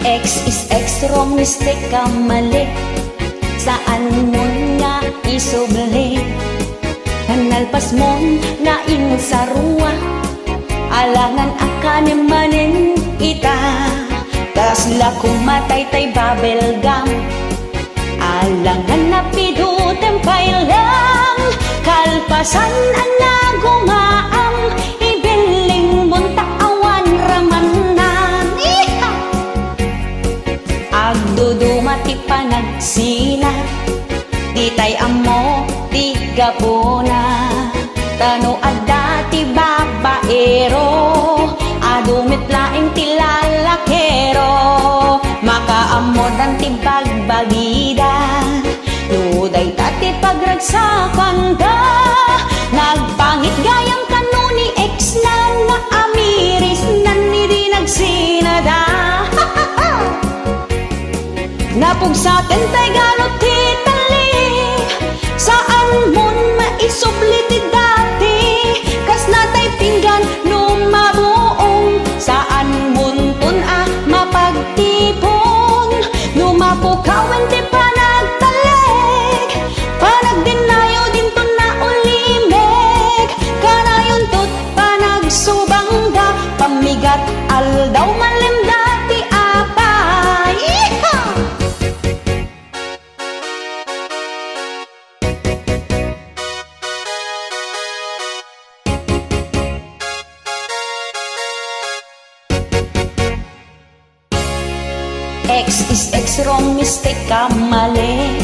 X is X, wrong, mistake ka, mali. Saan mo nga isubli? Kanalpas mo nga insarua, alangan akanimanin ita. Kasla kumatay tay babelgam, alangan na pidutem kailang. Kalpasan ang nagumaam, ibiling munta awan ramanan. Agdudumati panagsila, di tay amo di gapona. Tano adati babaero, adumit laing tilalakero. Makaamod ang tibagbagida, luday tati pagragsakan da. Nagpangit gayang kanuni ex na amiris na niri nagsinada. Napugsaten tay galot titali, saan mon maisubli ti dati. Kas natay pinggan lumabuong, saan muntun mapagtipon. Lumapukawan ti panagtaleg, panagdinayo dinton na ulimeg. Kanayon tut panagsubangga, pamigat aldaw malim dati apay. X is X, wrong, mistake ka, mali.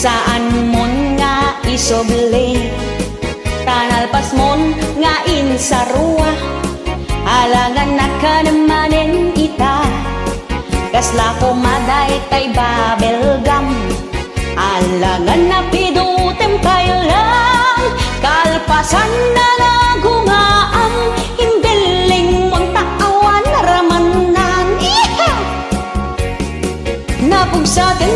Saan mon nga isubli? Tanalpas mon nga insarua, alangan na kanamanin ita. Kasla kumaday tay babelgam, alangan na pidutem kailang. Kalpasan na nagumaam, imbiling mon taawan ramanan. Napugsaten